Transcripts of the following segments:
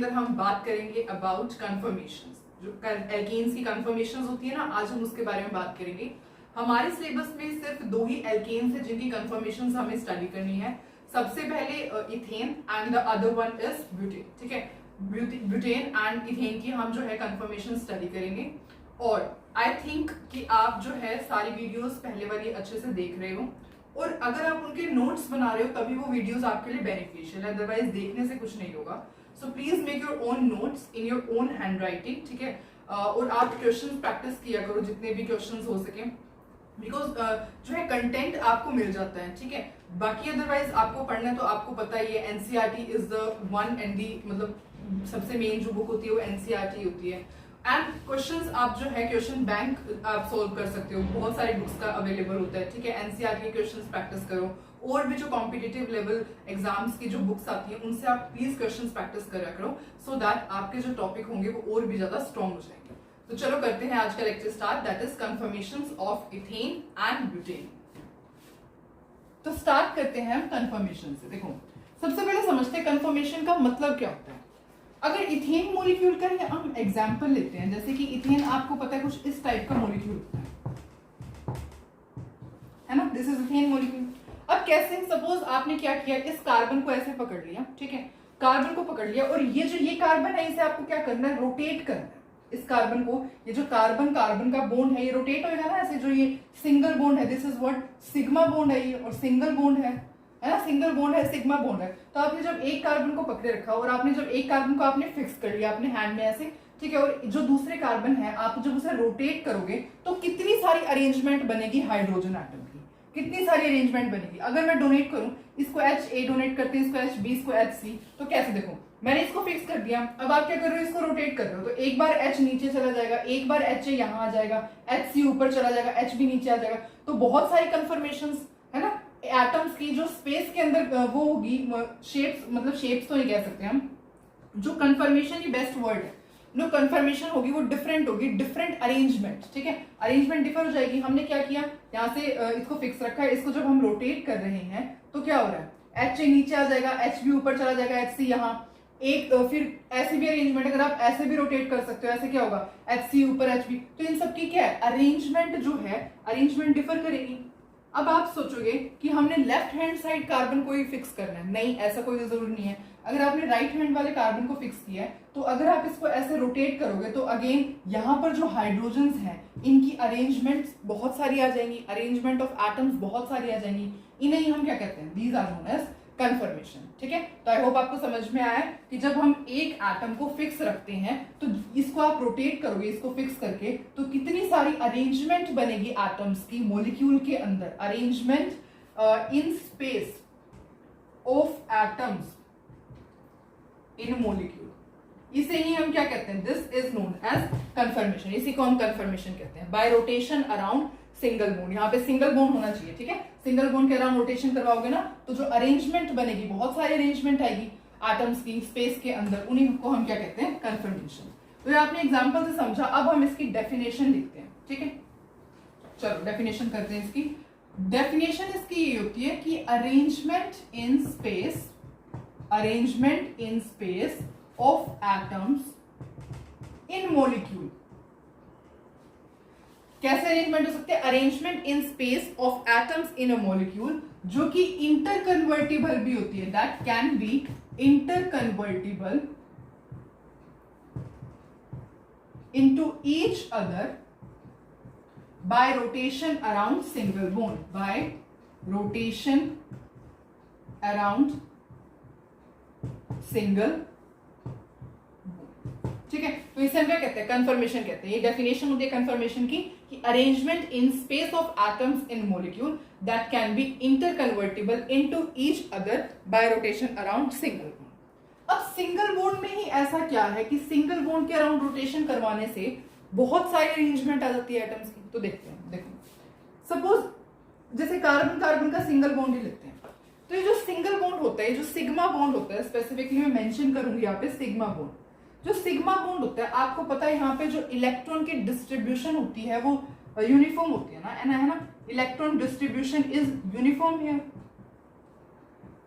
अंदर हम बात करेंगे अबाउट कन्फर्मेशंस। जो एल्केन्स की कन्फर्मेशंस होती है ना, आज हम उसके बारे में बात करेंगे। हमारे सिलेबस में सिर्फ 2 ही एल्केन्स है जिनकी कन्फर्मेशंस हमें स्टडी करनी है। सबसे पहले ethane and the other one is butane. ठीक है, ब्यूटेन एंड इथेन की हम जो है कन्फर्मेशन स्टडी करेंगे। और आई थिंक कि आप जो है सारी वीडियोस पहले वाली अच्छे से देख रहे हो, और अगर आप उनके नोट्स बना रहे हो तभी वो वीडियोस आपके लिए बेनिफिशियल है, अदरवाइज देखने से कुछ नहीं होगा। So please make your own notes in your own hand writing. ठीक है, और आप क्वेश्चन प्रैक्टिस किया करो जितने भी क्वेश्चन हो सके, बिकॉज जो है कंटेंट आपको मिल जाता है। ठीक है, बाकी अदरवाइज आपको पढ़ना है तो आपको पता ही है NCERT is the one and the, मतलब सबसे मेन जो बुक होती है वो एनसीईआरटी होती है। एंड क्वेश्चंस आप जो है क्वेश्चन बैंक आप सोल्व कर सकते हो, बहुत सारी बुक्स का अवेलेबल होता है। ठीक है, एनसीईआरटी के क्वेश्चंस प्रैक्टिस करो, और भी जो कॉम्पिटिटिव लेवल एग्जाम्स की जो बुक्स आती है उनसे आप प्लीज क्वेश्चंस प्रैक्टिस करा करो, सो दैट आपके जो टॉपिक होंगे वो और भी ज्यादा स्ट्रॉन्ग हो जाएंगे। तो चलो करते हैं आज का lecture start, that is conformations of ethane and butane. तो स्टार्ट करते हैं हम कन्फर्मेशन से। देखो, सबसे पहले समझते हैं कन्फर्मेशन का मतलब क्या होता है। अगर इथेन मॉलिक्यूल का ही हम एग्जांपल लेते हैं, जैसे कि इथेन आपको पता है कुछ इस टाइप का मॉलिक्यूल होता है ना, दिस इज इथेन मॉलिक्यूल। अब कैसे, सपोज आपने क्या किया, इस कार्बन को ऐसे पकड़ लिया। ठीक है, कार्बन को पकड़ लिया, और ये कार्बन है इसे आपको क्या करना है, रोटेट करना है। इस कार्बन को, ये जो कार्बन का बॉन्ड है ये रोटेट होगा ना ऐसे, जो ये सिंगल बॉन्ड है, this is what sigma bond है ये, और सिंगल बॉन्ड है ना, सिंगल बॉन्ड है, सिग्मा बॉन्ड है। तो आपने जब एक कार्बन को पकड़े रखा और आपने जब एक कार्बन को आपने फिक्स कर लिया अपने हैंड में ऐसे, ठीक है, और जो दूसरे कार्बन है आप जब उसे रोटेट करोगे तो कितनी सारी अरेंजमेंट बनेगी हाइड्रोजन एटम की, कितनी सारी अरेंजमेंट बनेगी। अगर मैं डोनेट करूं, इसको HA डोनेट करते हैं, इसको HB, इसको HC, तो कैसे, देखो मैंने इसको फिक्स कर दिया, अब आप क्या कर रहे हो, इसको रोटेट कर रहे हो, तो एक बार H नीचे चला जाएगा, एक बार HA यहाँ आ जाएगा, HC ऊपर चला जाएगा, HB नीचे आ जाएगा। तो बहुत सारी कन्फर्मेशंस है ना एटम्स की, जो स्पेस के अंदर वो होगी, शेप्स, मतलब शेप्स तो नहीं कह सकते हम, जो कन्फर्मेशन ही बेस्ट वर्ड है, जो कन्फर्मेशन होगी वो डिफरेंट होगी, डिफरेंट अरेंजमेंट। ठीक है, अरेंजमेंट डिफर हो जाएगी। हमने क्या किया, यहाँ से इसको फिक्स रखा है, इसको जब हम रोटेट कर रहे हैं तो क्या हो रहा है, HA नीचे आ जाएगा, HB ऊपर चला जाएगा, HC यहाँ एक, फिर ऐसे भी अरेंजमेंट, अगर आप ऐसे भी रोटेट कर सकते हो, ऐसे क्या होगा, HC ऊपर HB। तो इन सब की क्या है, अरेंजमेंट जो है, अरेंजमेंट डिफर करेगी। अब आप सोचोगे कि हमने लेफ्ट हैंड साइड कार्बन को ही फिक्स करना है, नहीं, ऐसा कोई जरूरी नहीं है। अगर आपने राइट हैंड वाले कार्बन को फिक्स किया है तो अगर आप इसको ऐसे रोटेट करोगे तो अगेन यहाँ पर जो हाइड्रोजन्स हैं इनकी अरेंजमेंट बहुत सारी आ जाएंगी, अरेंजमेंट ऑफ एटम्स बहुत सारी आ जाएंगी। इन्हें ही हम क्या कहते हैं, these are known as conformation. ठीक है, तो आई होप आपको समझ में आया कि जब हम एक एटम को फिक्स रखते हैं तो इसको आप रोटेट करोगे, इसको फिक्स करके, तो कितनी सारी अरेंजमेंट बनेगी एटम्स की मॉलिक्यूल के अंदर, arrangement in space of atoms in molecule. इसे ही हम क्या कहते हैं, this is known as conformation. इसी को हम कन्फर्मेशन कहते हैं, by rotation around single bond. यहाँ पे सिंगल बॉन्ड होना चाहिए। ठीक है, सिंगल बॉन्ड के अराउंड रोटेशन करवाओगे ना तो जो अरेंजमेंट बनेगी, बहुत सारी अरेंजमेंट आएगी एटम्स की स्पेस के अंदर, उन्हीं को हम क्या कहते हैं, कन्फर्मेशन। तो ये आपने एग्जांपल से समझा। अब हम इसकी डेफिनेशन लिखते हैं। ठीक है, चलो डेफिनेशन करते हैं इसकी। डेफिनेशन इसकी ये होती है कि arrangement in space, arrangement in space of atoms in molecule. कैसे अरेंजमेंट हो सकते हैं, arrangement in space of atoms in a molecule, जो कि इंटरकन्वर्टिबल भी होती है, that can be interconvertible into each other by rotation around single bond, by rotation around single. ठीक है, तो इसे हम क्या कहते हैं, कन्फर्मेशन कहते हैं। ये डेफिनेशन होती है कन्फर्मेशन की, कि arrangement in space of atoms in molecule that can be interconvertible into each other by rotation around single bond. अब सिंगल बॉन्ड में ही ऐसा क्या है कि सिंगल बॉन्ड के अराउंड रोटेशन करवाने से बहुत सारी अरेंजमेंट आ जाती है एटम्स की। तो देखते हैं, देखो सपोज जैसे कार्बन कार्बन का सिंगल बॉन्ड ही लेते हैं, तो ये जो सिंगल बॉन्ड होता है, जो सिग्मा बॉन्ड होता है, स्पेसिफिकली मैं मेंशन करूंगी यहाँ पे सिग्मा बॉन्ड। जो सिग्मा बॉन्ड होता है, आपको पता है यहाँ पे जो इलेक्ट्रॉन की डिस्ट्रीब्यूशन होती है वो यूनिफॉर्म होती है ना, है ना, electron distribution is uniform here.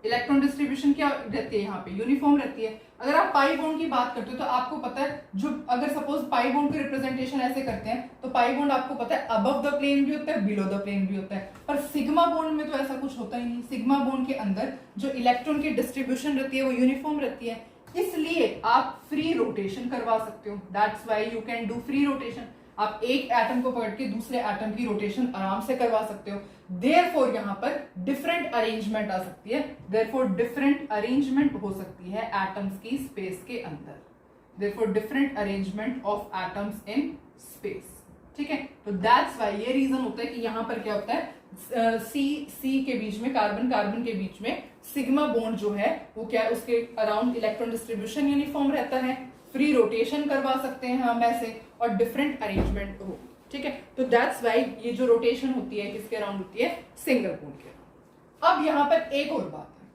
Electron distribution क्या रहती है यहाँ पे, यूनिफॉर्म रहती है। अगर आप पाई बॉन्ड की बात करते हो तो आपको पता है, जो अगर सपोज पाई बॉन्ड की रिप्रेजेंटेशन ऐसे करते हैं तो पाई बॉन्ड आपको पता है अबव द प्लेन भी होता है, बिलो द प्लेन भी होता है, पर सिग्मा बॉन्ड में तो ऐसा कुछ होता ही नहीं। सिग्मा बॉन्ड के अंदर जो इलेक्ट्रॉन की डिस्ट्रीब्यूशन रहती है वो यूनिफॉर्म रहती है, इसलिए आप फ्री रोटेशन करवा सकते हो। That's why you can do free rotation. आप एक एटम को पकड़ के दूसरे एटम की रोटेशन आराम से करवा सकते हो। देयरफॉर यहाँ पर डिफरेंट अरेंजमेंट आ सकती है, देयरफॉर डिफरेंट अरेंजमेंट हो सकती है एटम्स की स्पेस के अंदर, therefore different arrangement of atoms in space. ठीक है, तो दैट्स व्हाई ये रीजन होता है कि यहाँ पर क्या होता है, सी के बीच में, कार्बन कार्बन के बीच में सिग्मा बॉन्ड जो है वो क्या है, उसके अराउंड इलेक्ट्रॉन डिस्ट्रीब्यूशन यूनिफॉर्म रहता है, फ्री रोटेशन करवा सकते हैं हम ऐसे, और डिफरेंट अरेंजमेंट हो। ठीक है, तो दैट्स व्हाई ये जो रोटेशन होती है किसके अराउंड होती है, सिंगल बॉन्ड के अराउंड। अब यहाँ पर एक और बात है,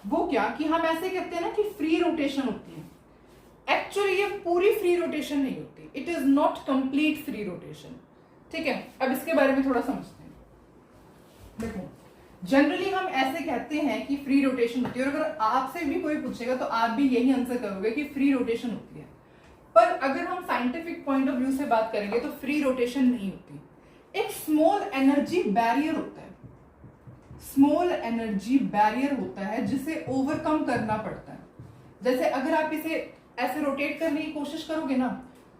वो क्या कि हम ऐसे कहते हैं ना कि फ्री रोटेशन होती है, एक्चुअली ये पूरी फ्री रोटेशन नहीं होती, it is not complete free rotation. ठीक है, अब इसके बारे में थोड़ा समझते हैं। देखो, जनरली हम ऐसे कहते हैं कि फ्री रोटेशन होती है, और अगर आपसे भी कोई पूछेगा तो आप भी यही आंसर करोगे कि फ्री रोटेशन होती है। पर अगर हम साइंटिफिक पॉइंट ऑफ व्यू से बात करेंगे तो फ्री रोटेशन नहीं होती। एक स्मॉल एनर्जी बैरियर होता है, स्मॉल एनर्जी बैरियर होता है जिसे ओवरकम करना पड़ता है। जैसे अगर आप इसे ऐसे रोटेट करने की कोशिश करोगे ना,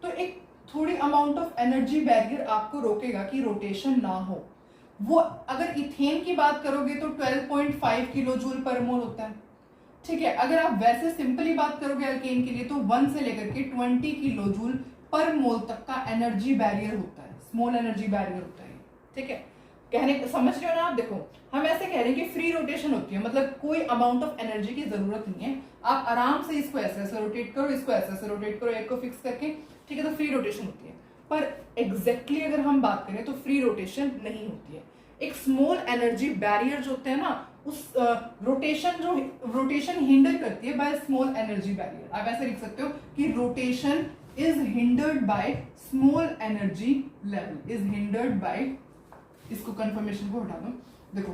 तो एक थोड़ी अमाउंट ऑफ एनर्जी बैरियर आपको रोकेगा कि रोटेशन ना हो। वो अगर इथेन की बात करोगे तो 12.5 किलो जूल पर मोल होता है। ठीक है, अगर आप वैसे सिंपली बात करोगे अल्केन के लिए तो 1 से लेकर के 20 किलो जूल पर मोल तक का एनर्जी बैरियर होता है, स्मॉल एनर्जी बैरियर होता है। ठीक है, कहने समझ रहे हो ना आप। देखो, हम ऐसे कह रहे हैं कि फ्री रोटेशन होती है, मतलब कोई अमाउंट ऑफ एनर्जी की जरूरत नहीं है, आप आराम से इसको ऐसे ऐसे रोटेट करो, इसको ऐसे ऐसे रोटेट करो, एक को फिक्स करके। ठीक है, तो फ्री रोटेशन होती है। पर एग्जैक्टली अगर हम बात करें तो फ्री रोटेशन नहीं होती है। एक स्मॉल एनर्जी बैरियर जो होता है ना, उस रोटेशन हिंडर करती है बाय स्मॉल एनर्जी बैरियर। आप ऐसे लिख सकते हो कि rotation is hindered by small energy level, is hindered by, इसको कंफर्मेशन को हटा दो। देखो,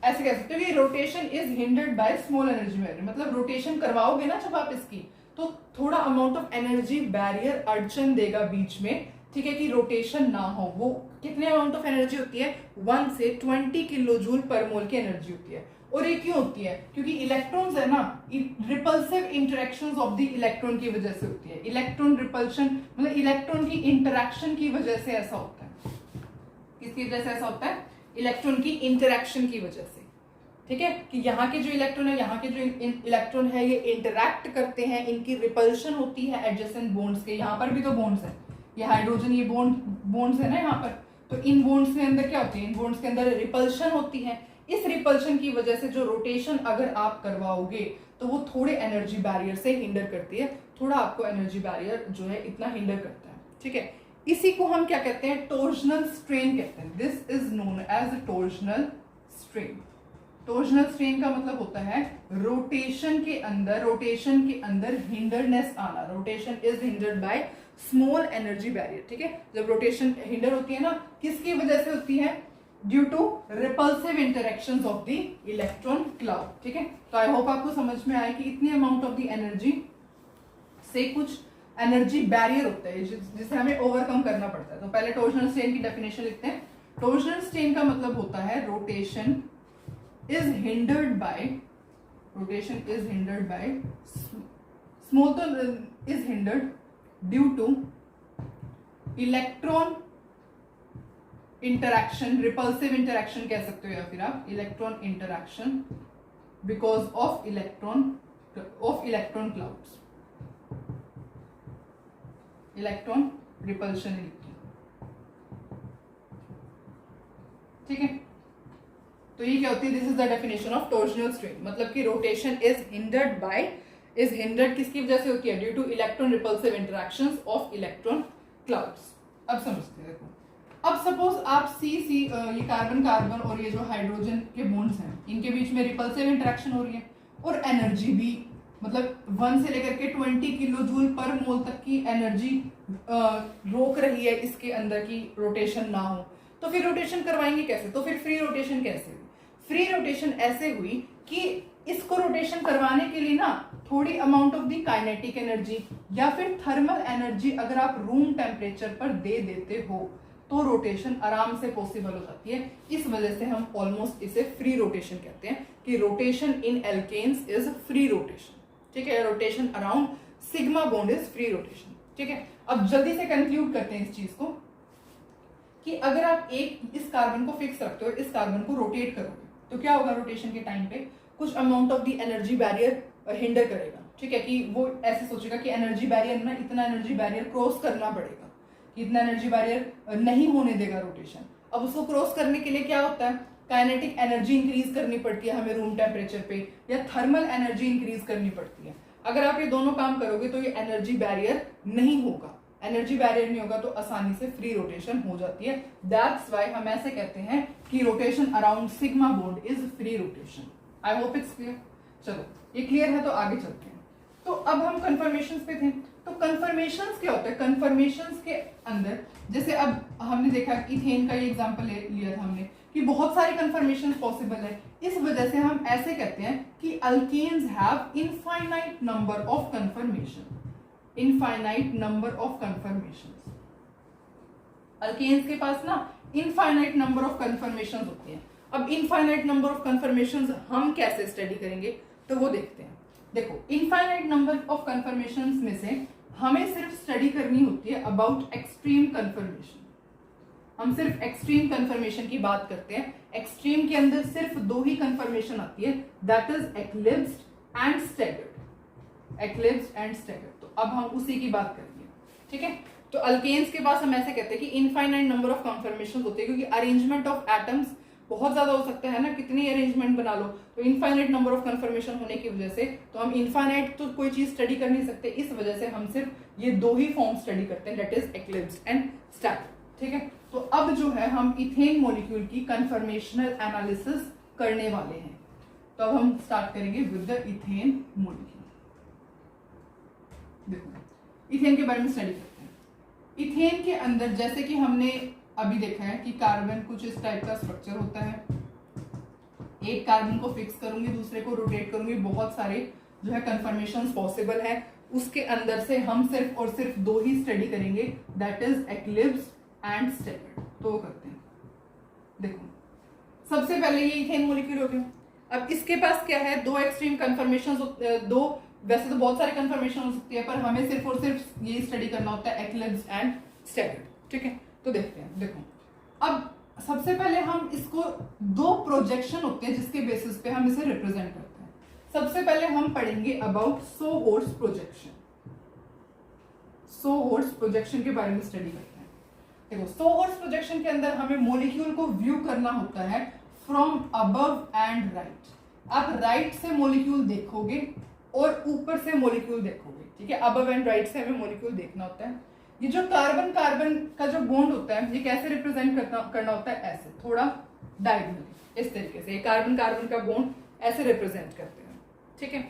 ऐसे कह सकते हो कि rotation is hindered by small energy barrier, मतलब रोटेशन करवाओगे ना जब आप इसकी, तो थोड़ा अमाउंट ऑफ एनर्जी बैरियर अड़चन देगा बीच में। ठीक है, कि रोटेशन ना हो। वो कितने अमाउंट ऑफ एनर्जी होती है, 1 से 20 किलो जूल पर मोल की एनर्जी होती है। और ये क्यों होती है, क्योंकि इलेक्ट्रॉन्स है ना, repulsive interactions of the electron की वजह से होती है। इलेक्ट्रॉन रिपल्शन मतलब इलेक्ट्रॉन की इंटरेक्शन की वजह से ऐसा होता है। किसकी वजह से ऐसा होता है, इलेक्ट्रॉन की इंटरेक्शन की वजह से। ठीक है, कि यहाँ के जो इलेक्ट्रॉन है, यहाँ के जो इलेक्ट्रॉन है, ये इंटरैक्ट करते हैं, इनकी रिपल्शन होती है एडजेसेंट बॉन्ड्स के। यहाँ पर भी तो बॉन्ड्स है, ये हाइड्रोजन, ये बॉन्ड्स है ना यहाँ पर, तो इन बॉन्ड्स के अंदर क्या होती है, इन बॉन्ड्स के अंदर रिपल्शन होती है। इस रिपल्शन की वजह से जो रोटेशन अगर आप करवाओगे तो वो थोड़े एनर्जी बैरियर से हिंडर करती है, थोड़ा आपको एनर्जी बैरियर जो है इतना हिंडर करता है। ठीक है, इसी को हम क्या कहते हैं, टॉर्शनल स्ट्रेन कहते हैं। This is known as torsional strain. Torsional strain का मतलब होता है रोटेशन के अंदर हिंडरनेस आना। Rotation is hindered by small energy barrier. ठीक है, जब रोटेशन हिंडर होती है ना, किसकी वजह से होती है, due to repulsive interactions of the electron cloud. ठीक है, तो आई होप आपको समझ में आए कि इतनी अमाउंट ऑफ द एनर्जी से कुछ एनर्जी बैरियर होता है जिसे हमें ओवरकम करना पड़ता है। तो पहले टॉर्शनल स्ट्रेन की डेफिनेशन लिखते हैं। टॉर्शनल स्ट्रेन का मतलब होता है rotation is hindered by small तो is hindered due to electron interaction, repulsive interaction कह सकते हो, या फिर आप electron interaction because of electron clouds, electron repulsion लिखते हैं। ठीक है, तो ये क्या होती है, this is the definition of torsional strain. मतलब कि रोटेशन इज हिंडर्ड किसकी वजह से होती है, due to electron repulsive interactions of electron clouds. अब समझते हैं। देखो, अब सपोज आप ये कार्बन और ये जो हाइड्रोजन के बॉन्ड्स हैं, इनके बीच में रिपल्सिव इंटरेक्शन हो रही है, और एनर्जी भी मतलब 1 से लेकर के 20 किलो जूल पर मोल तक की एनर्जी रोक रही है इसके अंदर की रोटेशन ना हो। तो फिर रोटेशन करवाएंगे कैसे, तो फिर फ्री रोटेशन कैसे हुई। फ्री रोटेशन ऐसे हुई कि इसको रोटेशन करवाने के लिए ना थोड़ी amount of the kinetic energy या फिर थर्मल एनर्जी अगर आप रूम टेम्परेचर पर दे देते हो तो रोटेशन आराम से पॉसिबल हो जाती है। इस वजह से हम ऑलमोस्ट इसे फ्री रोटेशन कहते हैं कि rotation in alkanes is free rotation, ठीक है। Rotation around sigma bond is free rotation, ठीक है। अब जल्दी से कंक्लूड करते हैं इस चीज को कि अगर आप इस कार्बन को फिक्स रखते हो, इस कार्बन को रोटेट करोगे तो क्या होगा, रोटेशन के टाइम पे कुछ amount of the energy barrier hinder करेगा, ठीक है। कि वो ऐसे सोचेगा कि एनर्जी बैरियर ना, इतना एनर्जी बैरियर क्रॉस करना पड़ेगा, कि इतना एनर्जी बैरियर नहीं होने देगा रोटेशन। अब उसको क्रॉस करने के लिए क्या होता है, काइनेटिक एनर्जी इंक्रीज करनी पड़ती है हमें रूम टेम्परेचर पे, या थर्मल एनर्जी इंक्रीज करनी पड़ती है। अगर आप ये दोनों काम करोगे तो ये एनर्जी बैरियर नहीं होगा, एनर्जी बैरियर नहीं होगा तो आसानी से फ्री रोटेशन हो जाती है। दैट्स व्हाई हम ऐसे कहते हैं कि rotation around sigma bond is free rotation. I hope it's clear. चलो ये क्लियर है तो आगे चलते हैं। तो अब हम कन्फर्मेशंस पे थे, तो कन्फर्मेशंस क्या होता है, कन्फर्मेशंस के अंदर जैसे अब हमने देखा इथेन का ये एग्जांपल लिया था हमने कि बहुत सारी कन्फर्मेशंस पॉसिबल है। इस वजह से हम ऐसे कहते हैं कि alkanes have infinite number of conformation, infinite number of conformations. Alkanes के पास ना इनफाइनाइट नंबर ऑफ कन्फर्मेशंस होती हैं। अब इनफाइनाइट नंबर ऑफ कन्फर्मेशंस हम कैसे स्टडी करेंगे तो वो देखते हैं। देखो इनफाइनाइट नंबर ऑफ कन्फर्मेशंस में से हमें सिर्फ स्टडी करनी होती है अबाउट एक्सट्रीम कन्फर्मेशन। हम सिर्फ एक्सट्रीम कन्फर्मेशन की बात करते हैं। एक्सट्रीम के अंदर सिर्फ दो ही कन्फर्मेशन आती है, that is eclipsed and staggered, eclipsed and staggered. तो अब हम उसी की बात करेंगे, ठीक है। तो अल्केन्स के पास हम ऐसे कहते हैं कि इनफाइनाइट नंबर ऑफ कन्फर्मेशन होते हैं, क्योंकि अरेंजमेंट ऑफ एटम्स बहुत ज्यादा हो सकता है ना, कितनी अरेंजमेंट बना लो, तो इनफाइनाइट नंबर ऑफ कन्फर्मेशन होने की वजह से तो हम इनफाइनाइट तो कोई चीज स्टडी कर नहीं सकते। इस वजह से हम सिर्फ ये दो ही फॉर्म स्टडी करते हैं, that is eclipsed and staggered, ठीक है। तो अब जो है हम इथेन मॉलिक्यूल की कन्फर्मेशनल एनालिसिस करने वाले हैं। तो अब हम स्टार्ट करेंगे विद द इथेन मॉलिक्यूल। देखो इथेन के बारे में स्टडी करते हैं। इथेन के अंदर जैसे कि हमने अभी देखा है कि कार्बन कुछ इस टाइप का स्ट्रक्चर होता है। एक कार्बन को फिक्स करूंगी, दूसरे को रोटेट करूंगी, बहुत सारे जो है कन्फर्मेशंस पॉसिबल है। उसके अंदर से हम सिर्फ और सिर्फ दो ही स्टडी करेंगे, that is eclipsed and staggered. तो वो करते हैं। देखो सबसे पहले ये इथेन मॉलिक्यूल हो गया। अब इसके पास क्या है, दो एक्सट्रीम कन्फर्मेशन, दो वैसे तो बहुत सारे कन्फर्मेशन हो सकती है पर हमें सिर्फ और सिर्फ ये स्टडी करना होता है एक्लिप्स्ड एंड स्टैगर्ड, ठीक है। तो देखते हैं। देखो अब सबसे पहले हम इसको दो प्रोजेक्शन होते हैं जिसके बेसिस पे हम इसे रिप्रेजेंट करते हैं। सबसे पहले हम पढ़ेंगे अबाउट सोहोर्स प्रोजेक्शन। सोहोर्स प्रोजेक्शन के बारे में स्टडी करते हैं। देखो सोहोर्स प्रोजेक्शन के अंदर हमें मॉलिक्यूल को व्यू करना होता है फ्रॉम अबव एंड राइट। आप राइट से मॉलिक्यूल देखोगे और ऊपर से मॉलिक्यूल देखोगे, ठीक है। अबव एंड राइट से हमें मॉलिक्यूल देखना होता है। ये जो कार्बन कार्बन का जो बॉन्ड होता है ये कैसे रिप्रेजेंट करना होता है, ऐसे थोड़ा डायगोनली, इस तरीके से कार्बन कार्बन का बॉन्ड ऐसे रिप्रेजेंट करते हैं, ठीक है।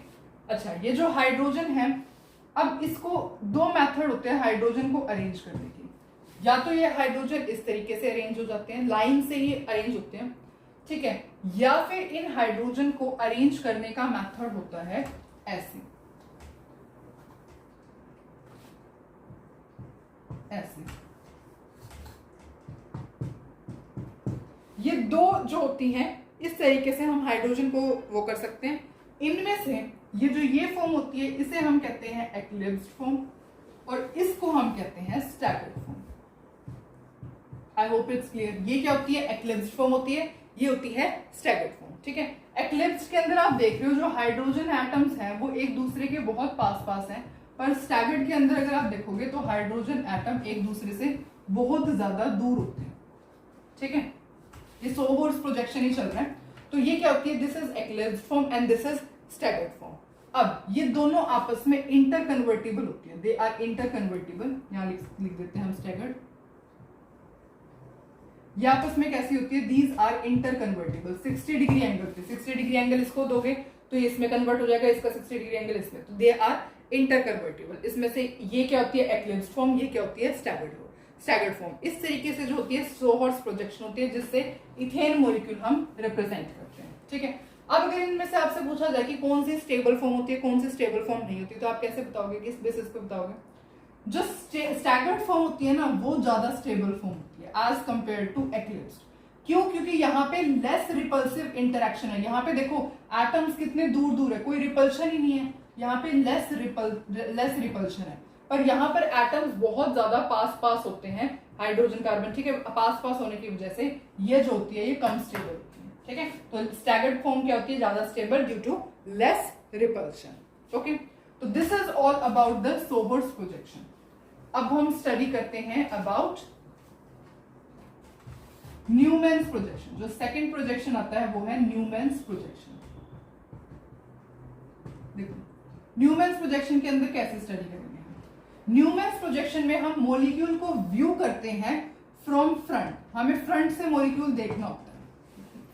अच्छा ये जो हाइड्रोजन है, अब इसको दो मेथड होते हैं हाइड्रोजन को अरेंज करने के। या तो ये हाइड्रोजन इस तरीके से अरेंज हो जाते हैं, लाइन से ही अरेंज होते हैं, ठीक है। या फिर इन हाइड्रोजन को अरेंज करने का मेथड होता है ऐसे, ऐसे। ये दो जो होती हैं इस तरीके से हम हाइड्रोजन को वो कर सकते हैं। इनमें से ये फॉर्म होती है इसे हम कहते हैं एक्लिप्स्ड फॉर्म और इसको हम कहते हैं staggered form. I hope it's clear. ये क्या होती है, एक्लिप्स्ड फॉर्म होती है, ये होती है स्टैगर्ड फॉर्म, ठीक है। एक्लिप्स्ड के अंदर आप देख रहे हो जो हाइड्रोजन एटम्स हैं वो एक दूसरे के बहुत पास पास हैं, पर स्टैगर्ड के अंदर अगर आप देखोगे तो हाइड्रोजन एटम एक दूसरे से बहुत ज्यादा दूर होते हैं, ठीक है। ये सोहोर्स प्रोजेक्शन ही चल रहा है। तो ये क्या होती है, this is eclipsed form and this is staggered form. अब ये दोनों आपस में इंटर कन्वर्टिबल होती है, दे आर इंटर कन्वर्टिबल। यहां लिख देते हैं हम स्टैगर्ड। ये आपस में कैसी होती है, these are interconvertible. 60 degree angle पे 60 डिग्री एंगल इसको दोगे तो ये इसमें कन्वर्ट हो जाएगा, इसका 60 डिग्री एंगल इसमें, तो दे आर इंटर कन्वर्टिबल। इसमें से ये क्या होती है एक्लिप्स्ड फॉर्म, ये क्या होती है स्टैगर्ड फॉर्म। इस तरीके से जो होती है सोहोर्स प्रोजेक्शन होती है जिससे इथेन मॉलिक्यूल हम रिप्रेजेंट करते हैं, ठीक है। अब अगर इनमें से आपसे पूछा जाए कि कौन सी स्टेबल फॉर्म होती है, कौन सी स्टेबल फॉर्म नहीं होती, तो आप कैसे बताओगे, किस बेसिस पे बताओगे? जो स्टैगर्ड फॉर्म होती है ना वो ज्यादा स्टेबल फॉर्म होती है एज कंपेयर टू एक्लिप्स्ड। क्यों? क्योंकि यहाँ पे लेस रिपल्सिव इंटरेक्शन है। यहाँ पे देखो एटम्स कितने दूर दूर है, कोई रिपल्शन ही नहीं है, यहाँ पे लेस रिपल्शन है। पर यहाँ पर एटम्स बहुत ज्यादा पास पास होते हैं, हाइड्रोजन कार्बन, ठीक है, पास पास होने की वजह से ये जो होती है ये कम स्टेबल होती है, ठीक है। तो स्टैगर्ड फॉर्म क्या होती है? ज्यादा stable due to less repulsion. Okay, तो this is all about the sawhorse projection. अब हम स्टडी करते हैं अबाउट न्यूमैन्स प्रोजेक्शन। जो सेकंड प्रोजेक्शन आता है वो है न्यूमैन्स प्रोजेक्शन। देखो न्यूमैन्स प्रोजेक्शन के अंदर कैसे स्टडी करेंगे? न्यूमैन्स प्रोजेक्शन में हम मॉलिक्यूल को व्यू करते हैं फ्रॉम फ्रंट। हमें फ्रंट से मॉलिक्यूल देखना होता है,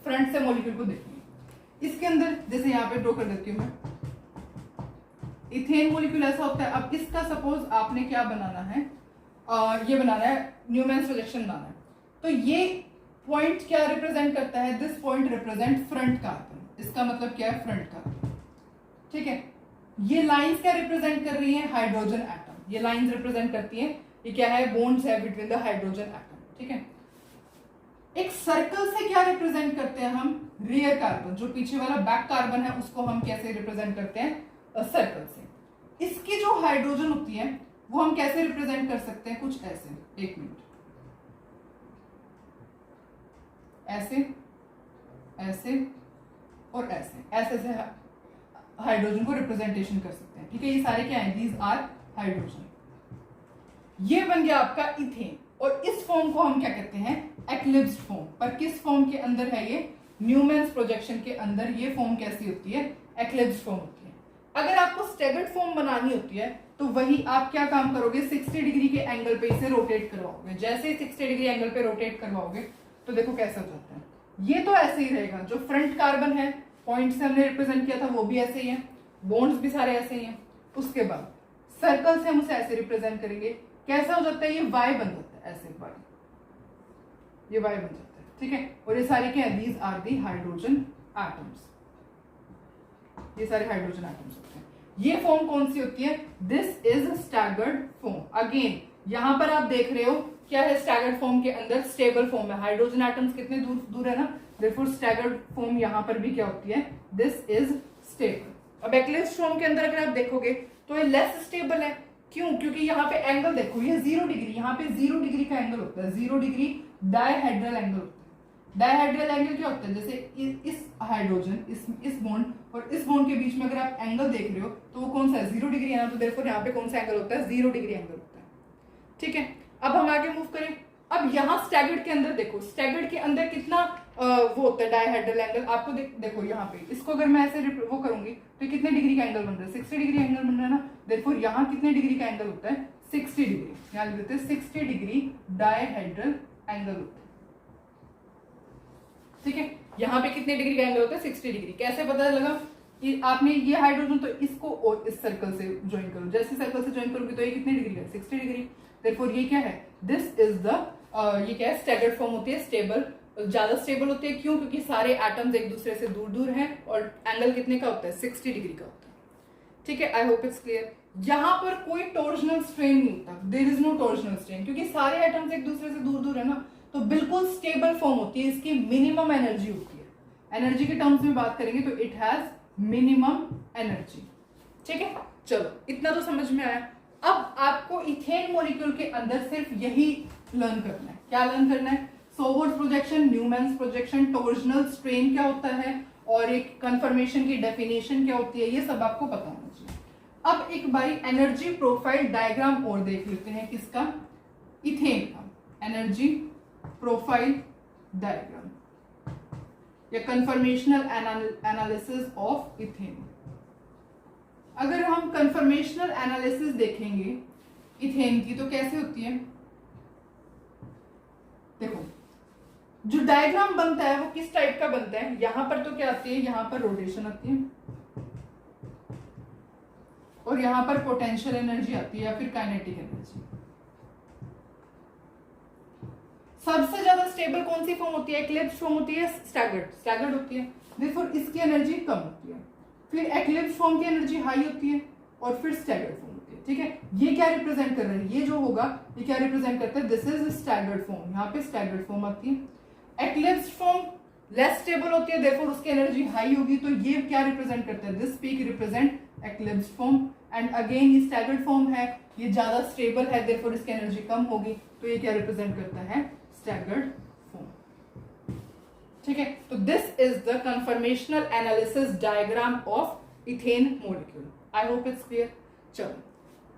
फ्रंट से मॉलिक्यूल को देखिए। इसके अंदर जैसे यहाँ पे ड्रॉ कर देती हूँ मैं, इथेन मॉलिक्यूल ऐसा होता है। अब इसका सपोज आपने क्या बनाना है, ये बनाना है, न्यूमैन्स प्रोजेक्शन बनाना है। तो ये पॉइंट क्या रिप्रेजेंट करता है? This point represent front carbon. इसका मतलब क्या है? फ्रंट कार्बन, ठीक है। ये लाइंस क्या रिप्रेजेंट कर रही है? Hydrogen atom. ये लाइंस रिप्रेजेंट करती है, ये क्या है? बॉन्ड्स है बिटवीन द हाइड्रोजन एटम, ठीक है। एक सर्कल से क्या रिप्रेजेंट करते हैं हम? Rear carbon. जो पीछे वाला बैक कार्बन है उसको हम कैसे रिप्रेजेंट करते हैं? सर्कल से। इसकी जो हाइड्रोजन होती है वो हम कैसे रिप्रेजेंट कर सकते हैं? कुछ ऐसे, एक मिनट, ऐसे, ऐसे और ऐसे, ऐसे से हाइड्रोजन को रिप्रेजेंटेशन कर सकते हैं, ठीक है। ये सारे क्या है? These are hydrogen. ये बन गया आपका इथेन। और इस फॉर्म को हम क्या कहते हैं? एक्लिप्स्ड फॉर्म। पर किस फॉर्म के अंदर है ये? न्यूमैन्स प्रोजेक्शन के अंदर ये फॉर्म कैसी होती है? एक्लिप्स्ड फॉर्म होती है। अगर आपको स्टैगर्ड फॉर्म बनानी होती है तो वही आप क्या काम करोगे? 60 डिग्री के एंगल पे इसे रोटेट करवाओगे। जैसे ही 60 डिग्री एंगल पे रोटेट करवाओगे तो देखो कैसा हो जाता है। ये तो ऐसे ही रहेगा, जो फ्रंट कार्बन है पॉइंट से हमने रिप्रेजेंट किया था वो भी ऐसे ही है, बॉन्ड्स भी सारे ऐसे ही हैं। उसके बाद सर्कल से हम उसे ऐसे रिप्रेजेंट करेंगे, कैसा हो जाता है? ये वाई बन जाता है, ऐसे वाई, ये वाई बन जाता है, ठीक है। और ये सारे क्या है? These are the hydrogen atoms. ये सारे हाइड्रोजन एटम्स होते हैं। ये फॉर्म कौन सी होती है? This is staggered form. Again यहां पर आप देख रहे हो क्या है? स्टैगर्ड फॉर्म के अंदर स्टेबल फॉर्म है। हाइड्रोजन एटम्स कितने दूर दूर है ना, देयरफॉर स्टैगर्ड फॉर्म यहां पर भी क्या होती है? This is stable. अब एक्लिप्स्ड फॉर्म के अंदर अगर आप देखोगे तो ये लेस स्टेबल है। क्यों? क्योंकि यहाँ पे एंगल देखो, ये 0 डिग्री, यहाँ पे 0 डिग्री का एंगल होता है। 0 डिग्री डायहेड्रल एंगल होता है। डायहेड्रल एंगल क्या होता है? जैसे इस हाइड्रोजन, इस बॉन्ड और इस बॉन्ड के बीच में अगर आप एंगल देख रहे हो तो वो कौन सा है? 0 डिग्री है ना, तो देयरफॉर यहाँ पे कौन सा एंगल होता है? 0 डिग्री एंगल होता है, ठीक है। अब हम आगे मूव करें। अब यहाँ स्टैगर्ड के अंदर देखो, स्टैगर्ड के अंदर कितना वो होता है डायहेड्रल एंगल। आपको देखो यहाँ पे, इसको अगर मैं ऐसे वो करूंगी तो कितने डिग्री का एंगल बन रहा है? 60 डिग्री एंगल बन रहा है ना। देयरफॉर यहाँ कितने डिग्री का एंगल होता है? 60 डिग्री। यहाँ लिख देते हैं 60 डिग्री डायहेड्रल एंगल होता है, ठीक है। यहाँ पे कितने डिग्री का एंगल होता है? 60 डिग्री। कैसे पता लगा कि आपने ये हाइड्रोजन, तो इसको और इस सर्कल से ज्वाइन करो। जैसे सर्कल से ज्वाइन करोगे तो ये कितने डिग्री है? 60 डिग्री। देयरफॉर ये क्या है? दिस इज द ये क्या है? स्टैगर्ड फॉर्म होती है, स्टेबल, ज्यादा स्टेबल होती है। क्यों? क्योंकि सारे एटम्स एक दूसरे से दूर दूर हैं और एंगल कितने का होता है? 60 डिग्री का होता है, ठीक है। I hope it's clear. यहाँ पर कोई टॉर्जनल स्ट्रेन नहीं होता, there is no torsional strain, क्योंकि सारे एटम्स एक दूसरे से दूर दूर है ना, तो बिल्कुल स्टेबल फॉर्म होती है। इसकी मिनिमम एनर्जी होती है। एनर्जी के टर्म्स में बात करेंगे तो इट हैज मिनिमम एनर्जी, ठीक है। चलो इतना तो समझ में आया। अब आपको इथेन मॉलिक्यूल के अंदर सिर्फ यही लर्न करना है। क्या लर्न करना है? Sobers projection, Newman's projection, torsional strain क्या होता है और एक कन्फर्मेशन की डेफिनेशन क्या होती है, ये सब आपको पता होना चाहिए। अब एक बारी एनर्जी प्रोफाइल डायग्राम और देख लेते हैं, किसका? इथेन का एनर्जी प्रोफाइल डायग्राम या कन्फर्मेशनल एनालिसिस ऑफ इथेन। अगर हम कन्फर्मेशनल एनालिसिस देखेंगे इथेन की तो कैसे होती है? देखो जो डायग्राम बनता है वो किस टाइप का बनता है? यहां पर तो क्या आती है? यहां पर रोटेशन आती है और यहां पर पोटेंशियल एनर्जी आती है या फिर काइनेटिक एनर्जी। सबसे ज्यादा स्टेबल कौन सी फॉर्म होती है? एक्लिप्स्ड फॉर्म होती है, स्टैगर्ड होती है। देयरफॉर इसकी एनर्जी कम होती है। फिर एक्लिप्स फॉर्म की एनर्जी हाई होती है और फिर स्टैगर्ड फॉर्म होती है। ठीक है, ये क्या रिप्रेजेंट कर रहा है, ये जो होगा ये क्या रिप्रेजेंट करता है, दिस इज स्टैगर्ड फॉर्म, यहाँ पे स्टैगर्ड फॉर्म आती है। एक्लिप्स फॉर्म लेस स्टेबल होती है, देयरफॉर उसकी एनर्जी हाई होगी, तो ये क्या रिप्रेजेंट करता है, this peak represent eclipse form. And again ये स्टैगर्ड फॉर्म है, ये ज्यादा स्टेबल है, देयरफॉर इसकी एनर्जी कम होगी, तो ये क्या रिप्रेजेंट करता है, स्टैगर्ड फॉर्म। ठीक है, तो this is the conformational analysis diagram of ethane molecule. I hope it's clear. चलो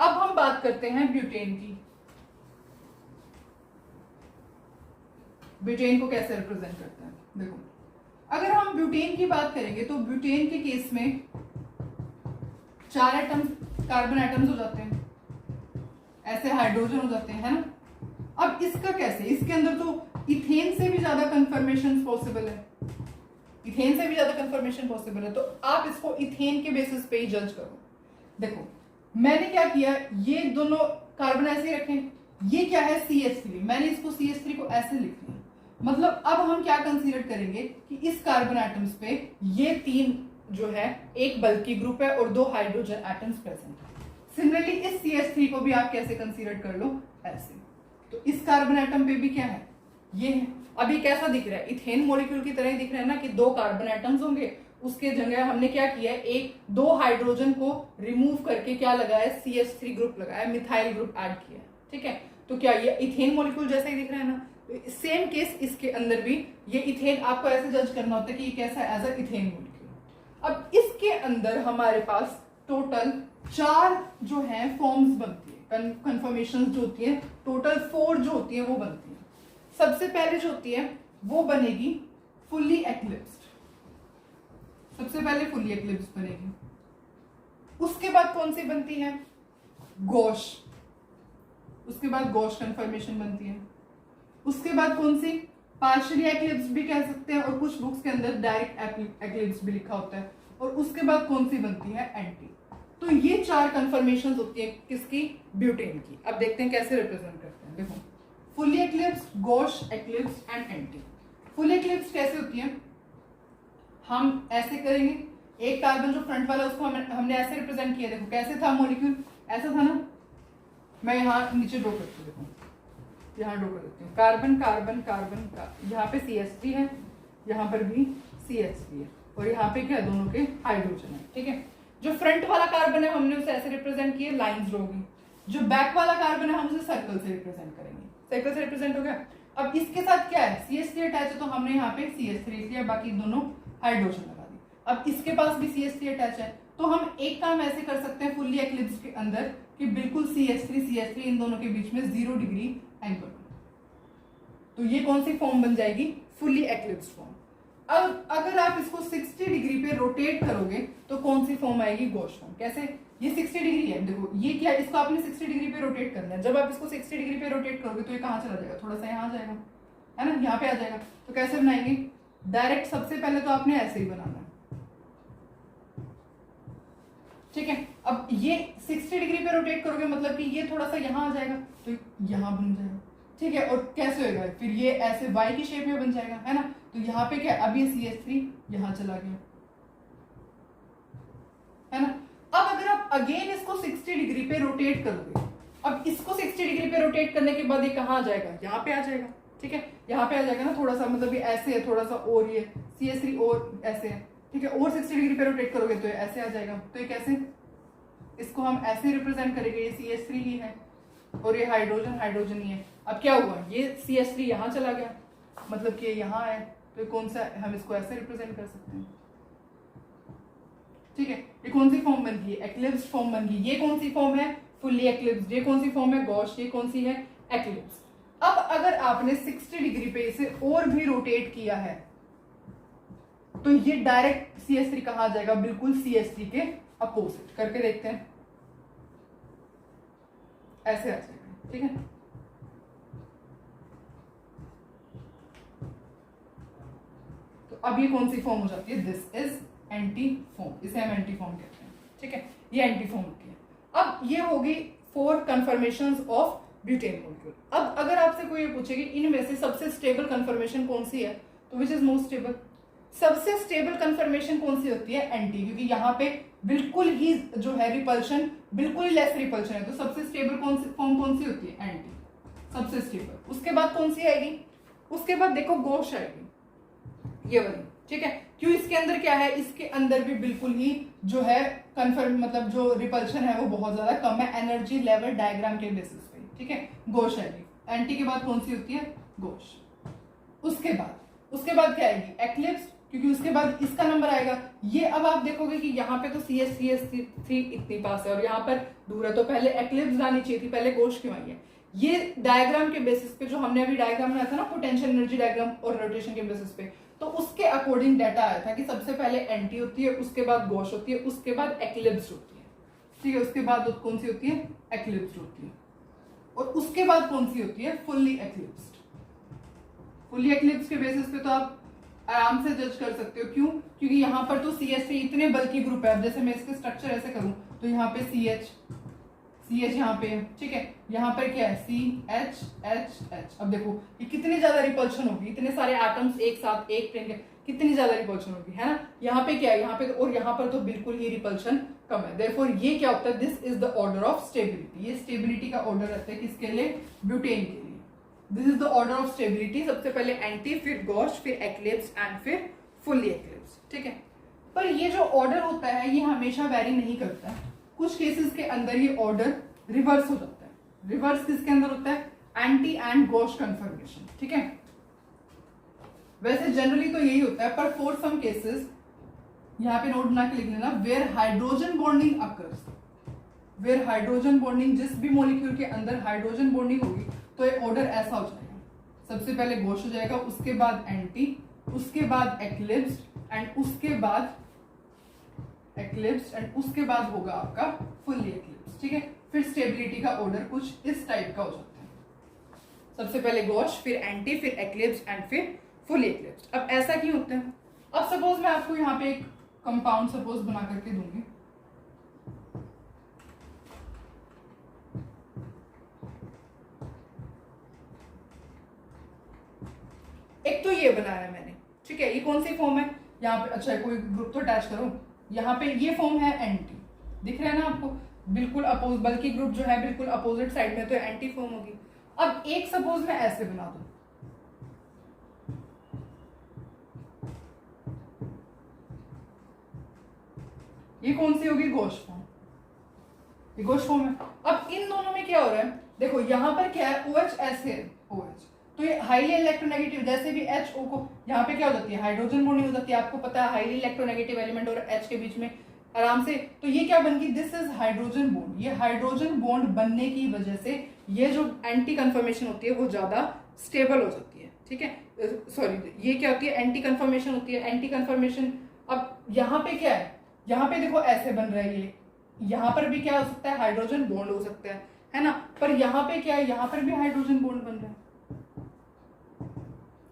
अब हम बात करते हैं ब्यूटेन की। ब्यूटेन को कैसे रिप्रेजेंट करते हैं, देखो अगर हम ब्यूटेन की बात करेंगे तो ब्यूटेन के केस में 4 एटम कार्बन एटम्स हो जाते हैं, ऐसे हाइड्रोजन हो जाते हैं, है ना। अब इसका कैसे, इसके अंदर तो इथेन से भी ज्यादा कंफर्मेशन पॉसिबल है, इथेन से भी ज्यादा कंफर्मेशन पॉसिबल है, तो आप इसको इथेन के बेसिस पे ही जज करो। देखो मैंने क्या किया, ये दोनों कार्बन ऐसे ही रखे, ये क्या है CH3, मैंने इसको CH3 को ऐसे लिख दिया। मतलब अब हम क्या कंसीडर करेंगे कि इस कार्बन एटम्स पे ये 3 जो है एक बल्कि ग्रुप है और 2 हाइड्रोजन एटम्स प्रेजेंट है। सिमिलरली इस CH3 को भी आप कैसे कंसीडर कर लो, ऐसे। तो इस कार्बन एटम पे भी क्या है, ये है। अब ये कैसा दिख रहा है, इथेन मॉलिक्यूल की तरह ही दिख रहा है ना, कि 2 कार्बन एटम्स होंगे, उसके जगह हमने क्या किया है, 2 हाइड्रोजन को रिमूव करके क्या लगाया, CH3 ग्रुप लगाया, मिथाइल ग्रुप ऐड किया। ठीक है, तो क्या ये इथेन मॉलिक्यूल जैसा ही दिख रहा है ना। सेम केस इसके अंदर भी, ये इथेन आपको ऐसे जज करना होता है कि ये कैसा है, एज अ इथेन मॉलिक्यूल। अब इसके अंदर हमारे पास टोटल 4 जो है फॉर्म्स बनती है, कन्फर्मेशन जो होती है, टोटल 4 जो होती है वो बनती है। सबसे पहले जो होती है वो बनेगी फुल्ली एक्लिप्स्ड, सबसे पहले फुल्ली एक्लिप्स्ड बनेगी। उसके बाद कौन सी बनती है, गॉश, उसके बाद गॉश कन्फर्मेशन बनती है। उसके बाद कौन सी, पार्शियली एक्लिप्स्ड भी कह सकते हैं, और कुछ बुक्स के अंदर डायरेक्ट एक्लिप्स्ड भी लिखा होता है। और उसके बाद कौन सी बनती है, एंटी। तो ये 4 कन्फर्मेशन होती है किसकी, ब्यूटेन की। अब देखते हैं कैसे रिप्रेजेंट करते हैं। देखो fully eclipsed, gauche, eclipsed and anti. Fully eclipsed कैसे होती है, हम ऐसे करेंगे, एक कार्बन जो फ्रंट वाला उसको हमने ऐसे रिप्रेजेंट किया। देखो कैसे था मॉलिक्यूल, ऐसा था ना। मैं यहाँ नीचे ड्रॉ करती हूँ, देखो यहाँ ड्रॉ कर देती हूँ, कार्बन कार्बन कार्बन का, यहाँ पे CH3 है, यहाँ पर भी CH3 है, और यहाँ पे क्या, दोनों के हाइड्रोजन है। ठीक है, जो फ्रंट वाला कार्बन है हमने उसे ऐसे रिप्रेजेंट किया, लाइंस ड्रॉ की। जो बैक वाला कार्बन है हम उसे सर्कल से रिप्रेजेंट करेंगे, सर्कल से रिप्रेजेंट हो गया। अब इसके साथ क्या है, CH3 अटैच है, तो हमने यहाँ पे CH3 लिया, बाकी दोनों हाइड्रोजन लगा दी। अब इसके पास भी CH3 अटैच है, तो हम एक काम ऐसे कर सकते हैं फुल्ली एक्लिप्स्ड के अंदर कि बिल्कुल CH3 इन दोनों के बीच में 0 डिग्री एंगल, तो ये कौन सी फॉर्म बन जाएगी, फुल्ली एक्लिप्स्ड फॉर्म। अब अगर आप इसको 60 डिग्री पे रोटेट करोगे तो कौन सी फॉर्म आएगी, गॉश फॉर्म। कैसे, ये 60 डिग्री है, देखो ये क्या है, इसको आपने 60 डिग्री पे रोटेट करना है। जब आप इसको 60 डिग्री पे रोटेट करोगे तो ये कहाँ चला जाएगा, थोड़ा सा यहाँ आ जाएगा, है ना, यहाँ पे आ जाएगा। तो कैसे बनाएंगे, डायरेक्ट सबसे पहले तो आपने ऐसे ही बनाना है। ठीक है, अब ये 60 डिग्री पे रोटेट करोगे मतलब कि ये थोड़ा सा यहाँ आ जाएगा, तो यहाँ बन जाएगा। ठीक है, और कैसे होएगा, फिर ये ऐसे Y की शेप में बन जाएगा, है ना। तो यहाँ पे क्या, अब ये CH3 यहाँ चला गया, है ना। अब अगर आप अगेन इसको 60 डिग्री पे रोटेट करोगे, अब इसको 60 डिग्री पे रोटेट करने के बाद ये कहाँ आ जाएगा, यहाँ पे आ जाएगा। ठीक है, यहाँ पे आ जाएगा ना, थोड़ा सा मतलब ये ऐसे है, थोड़ा सा और ये CH3 और ऐसे है। ठीक है, और 60 डिग्री पे रोटेट करोगे तो ये ऐसे आ जाएगा। तो ये कैसे, इसको हम ऐसे रिप्रेजेंट करेंगे, ये CH3 ही है और ये हाइड्रोजन ही है। अब क्या हुआ, ये CH3 यहाँ चला गया, मतलब कि यहाँ है, तो कौन सा, हम इसको ऐसे रिप्रेजेंट कर सकते हैं। ठीक है, ये कौन सी फॉर्म बन गई, एक्लिप्स्ड फॉर्म बन गई। ये कौन सी फॉर्म है, फुल्ली एक्लिप्स्ड। ये कौन सी फॉर्म है, गॉश। ये कौन सी है, एक्लिप्स्ड। अब अगर आपने 60 डिग्री पे इसे और भी रोटेट किया है तो ये डायरेक्ट CH3 कहाँ आ जाएगा, बिल्कुल CH3 के अपोजिट। करके देखते हैं, ऐसे आ जाएगा। ठीक है, तो अब ये कौन सी फॉर्म हो जाती है, दिस इज एंटी फॉर्म, इसे हम एंटी फॉर्म कहते हैं। ठीक है, ये एंटी फॉर्म होती है। अब ये होगी 4 कन्फर्मेशंस ऑफ ब्यूटेन मॉलिक्यूल। अब अगर आपसे कोई ये पूछे कि इनमें से सबसे स्टेबल कन्फर्मेशन कौन सी है, तो विच इज मोस्ट स्टेबल, सबसे स्टेबल कंफर्मेशन कौन सी होती है? एंटी, क्योंकि यहाँ पे बिल्कुल ही जो है रिपल्शन बिल्कुल ही लेस रिपल्शन है, तो सबसे स्टेबल फॉर्म कौन सी होती है? एंटी, सबसे स्टेबल। उसके बाद कौन सी आएगी? उसके बाद देखो गॉश आएगी, ये वाली, ठीक है। क्यों? इसके अंदर क्या है? इसके अंदर भी बिल्कुल ही जो है कंफर्म मतलब जो रिपल्शन है वो बहुत ज्यादा कम है एनर्जी लेवल डायग्राम के बेसिस पे, ठीक है। गॉश आएगी। एंटी के बाद कौन सी होती है? गॉश। उसके बाद क्या आएगी? एक्लिप्स, क्योंकि उसके बाद इसका नंबर आएगा ये। अब आप देखोगे कि यहाँ पे तो CH3 इतनी पास है और यहाँ पर दूर है, तो पहले एक्लिप्स लानी चाहिए थी, पहले गॉश क्यों आई है? ये डायग्राम के बेसिस पे जो हमने अभी डायग्राम बनाया था ना, पोटेंशियल एनर्जी डायग्राम और रोटेशन के बेसिस पे, तो उसके अकॉर्डिंग डाटा आया था कि सबसे पहले एंटी होती है, उसके बाद गॉश होती है, उसके बाद एक्लिप्स होती है, ठीक है। उसके बाद कौन सी होती है? एक्लिप्स होती है। और उसके बाद कौन सी होती है? फुल्ली एक्लिप्स्ड। फुल्ली एक्लिप्स के बेसिस पे तो आप आराम से जज कर सकते हो। क्यों? क्योंकि यहाँ पर तो CH3 इतने बल्कि ग्रुप है। अब जैसे मैं इसके स्ट्रक्चर ऐसे करूं तो यहाँ पे CH यहाँ पे है, ठीक है। यहाँ पर क्या है? CH। अब देखो ये कितनी ज्यादा रिपल्शन होगी, इतने सारे एटम्स एक साथ एक प्लेन के, कितनी ज्यादा रिपल्शन होगी, है ना। यहाँ पे क्या है? यहाँ पे और यहाँ पर तो बिल्कुल ही रिपल्शन कम है। देयरफॉर ये क्या होता है? This is the order of stability. ये स्टेबिलिटी का ऑर्डर रहता है किसके लिए? ब्यूटेन के लिए। This is the order of stability. सबसे पहले एंटी, फिर गॉश, फिर एक्लिप्स एंड फिर फुल्ली एक्लिप्स, ठीक है। पर ये जो ऑर्डर होता है ये हमेशा वेरी नहीं करता है। कुछ केसेस के अंदर ये ऑर्डर रिवर्स हो जाता है। रिवर्स किसके अंदर होता है? एंटी एंड गॉश कंफर्मेशन, ठीक है। वैसे जनरली तो यही होता है, पर फॉर सम केसेस यहाँ पे नोट बना के लिख लेना, where hydrogen bonding occurs, where hydrogen bonding, जिस भी मॉलिक्यूल के अंदर हाइड्रोजन बॉन्डिंग होगी तो ये ऑर्डर ऐसा हो जाएगा। सबसे पहले गॉश हो जाएगा, उसके बाद एंटी, उसके बाद एक्लिप्स्ड एंड उसके बाद उसके बाद होगा आपका फुल्ली एक्लिप्स्ड, ठीक है। फिर स्टेबिलिटी का ऑर्डर कुछ इस टाइप का हो जाता है। सबसे पहले गॉश, फिर एंटी, फिर एक्लिप्स्ड एंड फिर फुल्ली एक्लिप्स्ड। अब ऐसा क्यों होता है? अब सपोज मैं आपको यहाँ पे एक कंपाउंड सपोज बना करके दूंगी, एक तो ये बनाया है मैंने, ठीक है। ये कौन सी फॉर्म है? यहाँ पे अच्छा कोई ग्रुप तो अटैच करो। यहाँ पे ये फॉर्म है एंटी, दिख रहा है ना आपको? बिल्कुल अपोज, बल्कि ग्रुप जो है बिल्कुल अपोजिट साइड में, तो एंटी फॉर्म होगी। अब एक सपोज मैं ऐसे बना दूं, ये कौन सी होगी? Gosh form. ये गॉश फॉर्म है। अब इन दोनों में क्या हो रहा है? देखो यहाँ पर क्या है? OH ऐसे है, OH, तो ये हाईली इलेक्ट्रोनेगेटिव, जैसे भी HO को यहाँ पे क्या हो जाती है? हाइड्रोजन बॉन्डिंग हो जाती है। आपको पता है हाईली इलेक्ट्रोनेगेटिव एलिमेंट और H के बीच में आराम से, तो ये क्या बन गई? This is hydrogen bond. ये हाइड्रोजन बॉन्ड बनने की वजह से ये जो एंटी कन्फर्मेशन होती है वो ज्यादा स्टेबल हो जाती है, ठीक है। सॉरी, ये क्या होती है? एंटी कन्फर्मेशन होती है। एंटी कन्फर्मेशन, अब यहाँ पे क्या है? यहाँ पे देखो ऐसे बन रहा है ये, यहाँ पर भी क्या हो सकता है? हाइड्रोजन बॉन्ड हो सकता है ना। पर यहाँ पे क्या है? यहाँ पर भी हाइड्रोजन बॉन्ड बन रहा है,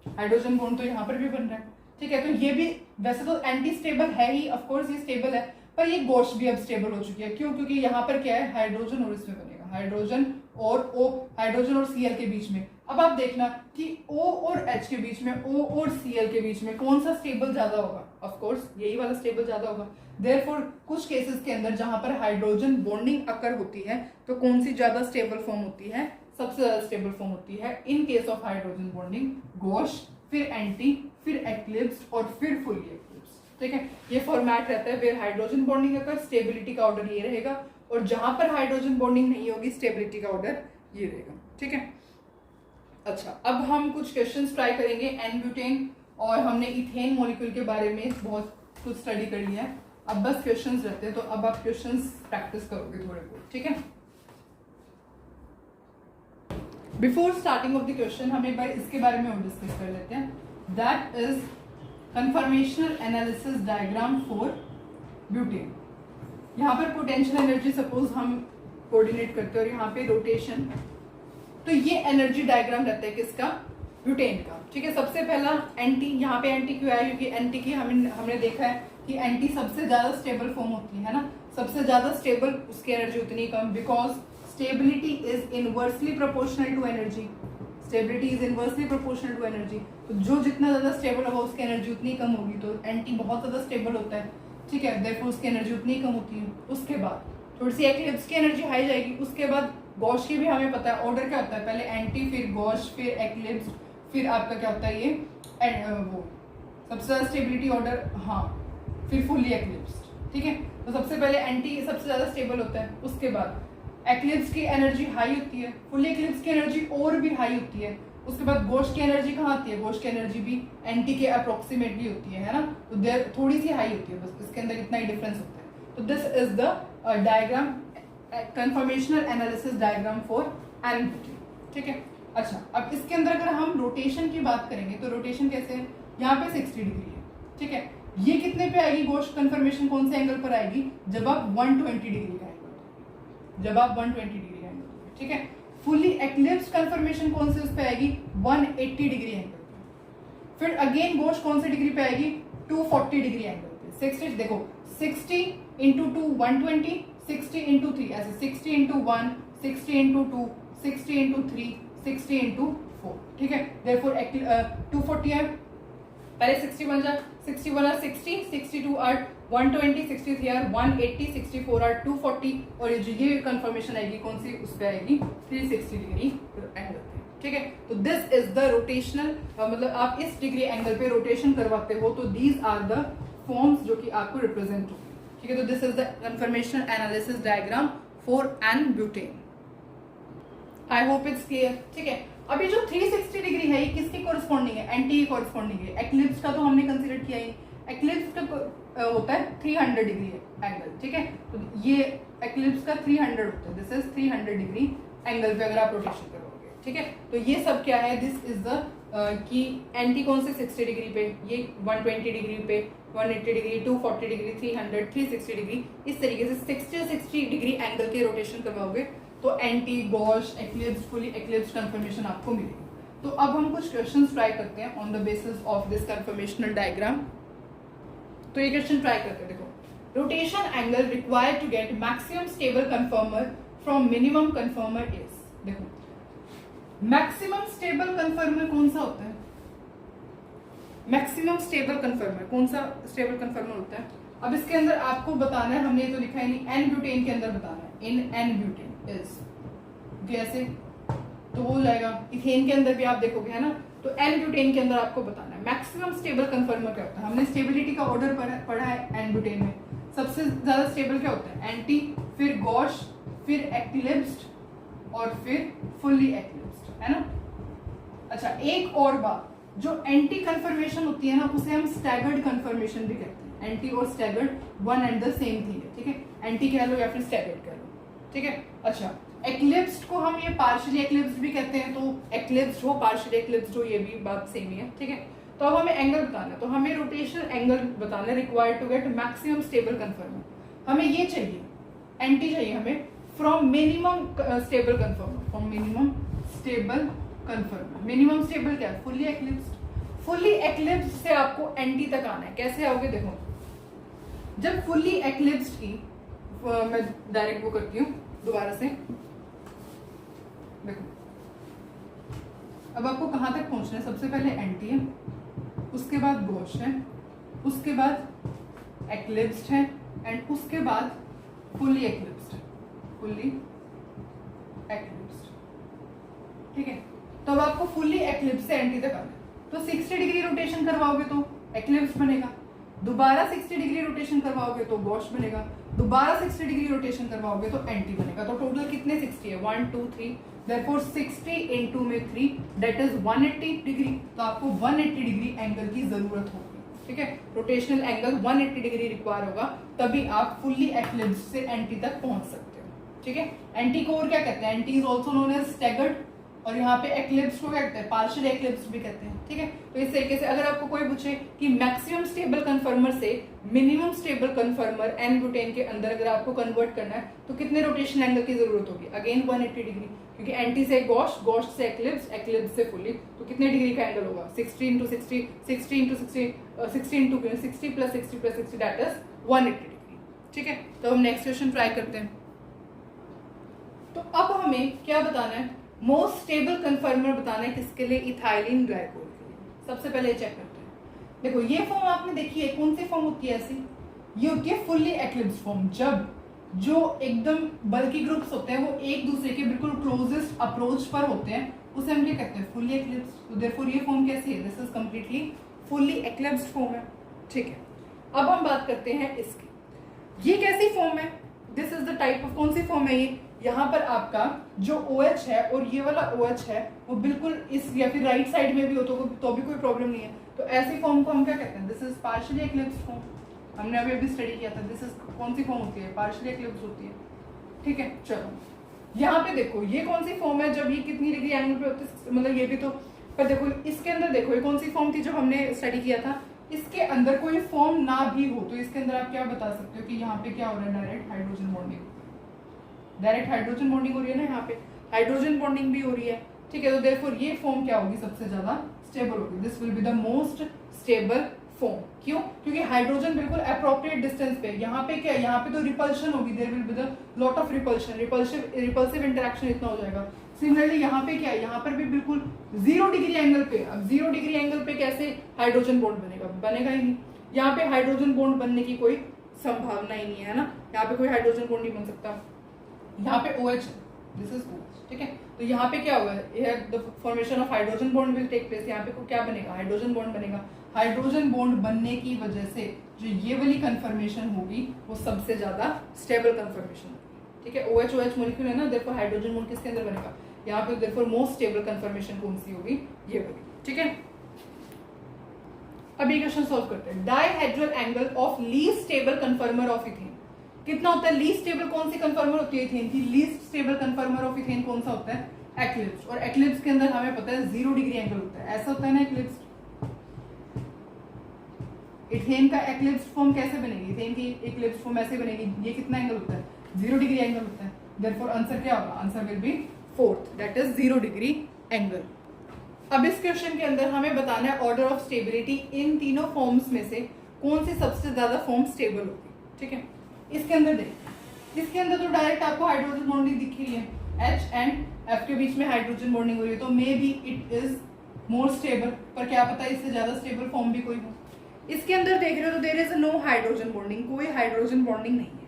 हाइड्रोजन बॉन्ड तो यहाँ पर भी बन रहा है, ठीक है। तो ये भी वैसे तो एंटी स्टेबल है ही, ऑफ कोर्स ये स्टेबल है, पर ये गॉश भी अब स्टेबल हो चुकी है। क्यों? क्योंकि यहाँ पर क्या है? हाइड्रोजन और इसमें बनेगा हाइड्रोजन और O, हाइड्रोजन और Cl के बीच में। अब आप देखना कि O और H के बीच में, O और Cl के बीच में कौन सा स्टेबल ज्यादा होगा? ऑफ कोर्स यही वाला स्टेबल ज्यादा होगा। देयरफॉर कुछ केसेस के अंदर जहां पर हाइड्रोजन बॉन्डिंग अकर होती है तो कौन सी ज्यादा स्टेबल फॉर्म होती है? सबसे ज्यादा स्टेबल फॉर्म होती है in case of hydrogen bonding gosh, फिर एंटी, फिर एक्लिप्स्ड और फिर फुल्ली एक्लिप्स्ड, ठीक है। ये फॉर्मेट रहता है where hydrogen bonding occur, stability का ऑर्डर ये रहेगा, और जहां पर हाइड्रोजन बॉन्डिंग नहीं होगी स्टेबिलिटी का ऑर्डर ये रहेगा, ठीक है। अच्छा, अब हम कुछ क्वेश्चंस ट्राई करेंगे एन ब्यूटेन, और हमने इथेन मॉलिक्यूल के बारे में बहुत कुछ स्टडी कर लिया है। अब बस क्वेश्चंस रहते हैं, तो अब आप क्वेश्चंस प्रैक्टिस करोगे थोड़े बहुत, ठीक है। Before starting of the question हम एक बार इसके बारे में और डिस्कस कर लेते हैं। That is conformational analysis diagram for butane. यहाँ पर पोटेंशियल एनर्जी सपोज हम कोऑर्डिनेट करते हैं और यहाँ पे रोटेशन, तो ये एनर्जी डायग्राम रहता है किसका? ब्यूटेन का, ठीक है। सबसे पहला एंटी, यहाँ पे एंटी क्यों आया? क्योंकि एंटी की हमने देखा है कि एंटी सबसे ज्यादा स्टेबल फॉर्म होती है ना, सबसे ज्यादा स्टेबल, उसकी एनर्जी उतनी कम, because stability is inversely proportional to energy. Stability is inversely proportional to energy, तो जो जितना ज़्यादा स्टेबल होगा उसकी एनर्जी उतनी कम होगी, तो एंटी बहुत ज़्यादा स्टेबल होता है, ठीक है, देयरफॉर उसकी एनर्जी उतनी कम होती है। उसके बाद थोड़ी सी एक्लिप्स की एनर्जी हाई जाएगी। उसके बाद गॉश की भी हमें पता है ऑर्डर क्या होता है, पहले एंटी, फिर गॉश, फिर एक्लिप्स, फिर आपका क्या होता है ये वो सबसे ज़्यादा स्टेबिलिटी ऑर्डर, हाँ, फिर फुल्ली एक्लिप्स्ड, ठीक है। तो सबसे पहले एंटी सबसे ज़्यादा स्टेबल होता है, उसके बाद एक्लिप्स की एनर्जी हाई होती है, फुल्ली एक्लिप्स की एनर्जी और भी हाई होती है। उसके बाद गॉश की एनर्जी कहाँ आती है, गॉश की एनर्जी भी एंटी के अप्रोक्सीमेटली होती है ना, तो देर थोड़ी सी हाई होती है, बस इसके अंदर इतना ही डिफरेंस होता है। तो this is the diagram, conformational analysis diagram for NMPT, ठीक है। अच्छा, अब इसके अंदर अगर हम रोटेशन की बात करेंगे तो रोटेशन कैसे है, यहाँ पे 60 डिग्री है, ठीक है। ये कितने पे आएगी गॉश कन्फर्मेशन, कौन से एंगल पर आएगी, जब आप 120 डिग्री का एंगल, जब आप 120 डिग्री का एंगल, ठीक है। फुल्ली एक्लिप्स कन्फर्मेशन कौन से उस पे आएगी, 180 डिग्री एंगल पे। फिर अगेन गॉश कौन से डिग्री पे आएगी, 240 डिग्री एंगल पे। 60 देखो, 60 इंटू 2 120, 60 इंटू 3 ऐसे, 60 इंटू 1, 60 इंटू 2, 60 इंटू 3, 60 इंटू 4, ठीक है। देयरफॉर 240 है, पहले 61 जा, 61 आर 60, 62 आर 120, 63 आर 180, 64 आर 240, और ये कंफर्मेशन आएगी कौन सी, उस पे आएगी 360 डिग्री एंगल पे, ठीक है। तो दिस इज द रोटेशनल, मतलब आप इस डिग्री एंगल पे रोटेशन करवाते हो, तो दीज आर द फॉर्म्स जो कि आपको रिप्रेजेंट होगी, ठीक है। तो this is the conformational analysis diagram for n butane. I hope it's clear, ठीक है। अभी जो 360 डिग्री है ये किसकी कोरिस्पॉन्डिंग है, एंटी की कोरिस्पॉन्डिंग है। एक्लिप्स का तो हमने कंसीडर किया ही, एक्लिप्स का होता है 300 डिग्री एंगल, ठीक है। तो ये एक्लिप्स का 300 होता है, दिस इज 300 डिग्री एंगल पे अगर आप रोटेशन करोगे, ठीक है। तो ये सब क्या है, दिस इज द कि एंटी कौन से 60 डिग्री पे, ये 120 डिग्री पे, 180 डिग्री, 240 डिग्री, 300, 360 डिग्री, इस तरीके से 60 डिग्री एंगल के रोटेशन करवाओगे तो anti, gosh, eclipse, fully eclipse conformation आपको मिलेगी। तो अब हम कुछ क्वेश्चंस ट्राई करते हैं on the basis of this conformational diagram. तो ये क्वेश्चन ट्राई करते हैं, देखो, rotation angle required to get maximum stable conformer from minimum conformer is, देखो मैक्सिमम स्टेबल कंफर्मर कौन सा होता है, मैक्सिमम स्टेबल कंफर्मर कौन सा स्टेबल कंफर्मर होता है। अब इसके अंदर आपको बताना है, हमने तो लिखा है नहीं, एन ब्यूटेन के अंदर बताना है, इन एन ब्यूटेन इज, कैसे तो हो जाएगा, इथेन के अंदर भी आप देखोगे, है ना। तो एन ब्यूटेन के अंदर आपको बताना है मैक्सिमम स्टेबल कंफर्मर क्या होता है। हमने स्टेबिलिटी का ऑर्डर पढ़ा है एन ब्यूटेन में, सबसे ज्यादा स्टेबल क्या होता है, एंटी, फिर गॉश, फिर एक्लिप्स्ड और फिर फुल्ली एक्लिप्स्ड, है ना। अच्छा, एक और बात, जो एंटी कंफर्मेशन होती है ना, उसे हम स्टैगर्ड कंफर्मेशन भी कहते हैं। एंटी और staggered one and the same thing है, ठीक है। एंटी कह लो या फिर स्टैगर्ड कह लो, ठीक है। अच्छा, एक्लिप्स्ड को हम ये पार्शियली एक्लिप्स्ड भी कहते हैं, तो एक्लिप्स्ड हो, पार्शियली एक्लिप्स्ड हो, ये भी बात सेम ही है, ठीक है। तो अब हमें एंगल बताना है, तो हमें रोटेशनल एंगल बताना है required to get maximum stable conformer. हमें ये चाहिए, एंटी चाहिए हमें from minimum stable conformer, from minimum stable conformer. Minimum stable क्या है, फुल्ली एक्लिप्स्ड। फुल्ली एक्लिप्स्ड से आपको एंटी तक आना है, कैसे आओगे, देखो, जब फुल्ली एक्लिप्स्ड की मैं डायरेक्ट वो करती हूँ दोबारा से, देखो अब आपको कहाँ तक पहुंचना है, सबसे पहले एंटी है, उसके बाद गॉश है, उसके बाद एक्लिप्स्ड है, एंड उसके बाद फुल्ली एक्लिप्स्ड, फुल्ली एक्लिप्स्ड, ठीक है। तो अब आपको फुल्ली एक्लिप्स से एंटी तक आना है, तो 60 डिग्री रोटेशन करवाओगे तो एक्लिप्स बनेगा, दोबारा 60 डिग्री रोटेशन करवाओगे तो गॉश बनेगा, दोबारा 60 डिग्री रोटेशन करवाओगे तो एंटी बनेगा। तो टोटल कितने 60 है, 1 2 3, देयरफॉर 60 इनटू में 3 दैट इज 180 डिग्री। तो आपको 180 डिग्री एंगल की जरूरत होगी, ठीक है। रोटेशनल एंगल 180 डिग्री रिक्वायर होगा, तभी आप फुल्ली एक्लिप्स से एंटी तक पहुंच सकते हो, ठीक है। एंटी को और क्या कहते हैं, anti is also known as staggered, और यहाँ पे एक्लिप्स को क्या कहते हैं, पार्शियल एक्लिप्स भी कहते हैं, ठीक है। तो इस तरीके से अगर आपको कोई पूछे कि मैक्सिमम स्टेबल कन्फर्मर से minimum stable conformer n butane के अंदर अगर आपको कन्वर्ट करना है तो कितने रोटेशन एंगल की जरूरत होगी, अगेन 180 डिग्री, क्योंकि एंटी से गॉश, गॉश से एक्लिप्स, एक्लिप्स से फुल्ली, तो कितने डिग्री का एंगल होगा, 60 into 60, 60 into 60, 60 into 60 plus 60 plus 60 that is 180 degree, ठीक है। तो हम नेक्स्ट क्वेश्चन ट्राई करते हैं। तो अब हमें क्या बताना है, मोस्ट स्टेबल कन्फर्मर बताना है किसके लिए, इथाइलिन ग्लाइकोल के लिए। सबसे पहले चेक करते हैं। देखो ये फॉर्म आपने देखी है, कौन सी फॉर्म होती है ऐसी, ये होती है फुल्ली एक्लिप्स फॉर्म। जब जो एकदम बल्की ग्रुप्स होते हैं वो एक दूसरे के बिल्कुल क्लोजेस्ट अप्रोच पर होते हैं, उसे हम क्या कहते हैं, फुल्ली एक्लिप्स। तो देयरफॉर ये फॉर्म कैसी है, this is completely fully eclipsed form है, ठीक है। अब हम बात करते हैं इसकी, ये कैसी फॉर्म है, this is the type of, कौन सी फॉर्म है ये, यहाँ पर आपका जो OH है और ये वाला OH है वो बिल्कुल इस या फिर राइट साइड में भी हो तो भी कोई प्रॉब्लम नहीं है। तो ऐसी फॉर्म को हम क्या कहते हैं, दिस इज पार्शियली एक्लिप्स्ड फॉर्म। हमने अभी स्टडी किया था, दिस इज कौन सी फॉर्म होती है, पार्शियली एक्लिप्स्ड होती है, ठीक है। चलो यहाँ पे देखो ये कौन सी फॉर्म है, जब ये कितनी डिग्री एंगल पे होती है, मतलब ये भी तो, पर देखो इसके अंदर देखो ये कौन सी फॉर्म थी जब हमने स्टडी किया था, इसके अंदर कोई फॉर्म ना भी हो तो इसके अंदर आप क्या बता सकते हो कि यहाँ पे क्या हो रहा है, direct hydrogen bonding, direct hydrogen bonding हो रही है ना, यहाँ पे हाइड्रोजन बॉन्डिंग भी हो रही है, ठीक है। तो देयरफॉर ये फॉर्म क्या होगी, सबसे ज्यादा स्टेबल होगी, this will be the most stable form. क्यों, क्योंकि हाइड्रोजन बिल्कुल अप्रोप्रिएट डिस्टेंस पे, यहाँ पे क्या है, यहाँ पे तो रिपल्शन होगी, there will be the lot of repulsion, repulsive interaction इतना हो जाएगा। सिमिलरली यहाँ पे क्या है, यहाँ पर भी बिल्कुल 0 डिग्री एंगल पे, अब 0 डिग्री एंगल पे कैसे हाइड्रोजन बॉन्ड बनेगा, बनेगा ही नहीं। यहाँ पे हाइड्रोजन बॉन्ड बनने की कोई संभावना ही नहीं है ना, यहाँ पे कोई हाइड्रोजन बॉन्ड नहीं बन सकता। यहाँ पे OH है, दिस इज OH, ठीक है। तो यहाँ पे क्या हुआ है, the formation of hydrogen bond will take place, यहाँ पे क्या बनेगा, हाइड्रोजन बॉन्ड बनेगा। हाइड्रोजन बॉन्ड बनने की वजह से जो ये वाली कन्फर्मेशन होगी वो सबसे ज्यादा स्टेबल कन्फर्मेशन होगी, ठीक है। OH मॉलिक्यूल है ना, देयरफॉर हाइड्रोजन बॉन्ड किसके अंदर बनेगा, यहाँ पे, देयरफॉर मोस्ट स्टेबल कन्फर्मेशन कौन सी होगी, ये वाली, ठीक है। अब ये क्वेश्चन सॉल्व करते हैं। Dihedral angle of least stable कन्फर्मर of ethane कितना होता है, लीस्ट स्टेबल कौन सी कन्फर्मर होती है इथेन की, लीस्ट स्टेबल कन्फर्मर ऑफ इथेन कौन सा होता है, एक्लिप्स। और एक्लिप्स के अंदर हमें पता है 0 डिग्री एंगल होता है, ऐसा होता है ना एक्लिप्स। इथेन का एक्लिप्स फॉर्म कैसे बनेगी, इथेन की एक्लिप्स फॉर्म ऐसे बनेगी, ये कितना एंगल होता है, 0 डिग्री एंगल होता है। देयरफॉर आंसर क्या होगा, answer will be 4th, that is 0 degree angle. अब इस क्वेश्चन के अंदर हमें बताना है ऑर्डर ऑफ स्टेबिलिटी, इन तीनों फॉर्म्स में से कौन सी सबसे ज्यादा फॉर्म स्टेबल होगी, ठीक है। इसके अंदर देखिए, इसके अंदर तो डायरेक्ट आपको हाइड्रोजन बॉन्डिंग दिख रही है, H एंड F के बीच में हाइड्रोजन बॉन्डिंग हो रही है, तो may be it is more stable, पर क्या पता इससे ज्यादा स्टेबल फॉर्म भी कोई हो। इसके अंदर देख रहे हो तो there is no hydrogen bonding, कोई हाइड्रोजन बॉन्डिंग नहीं है।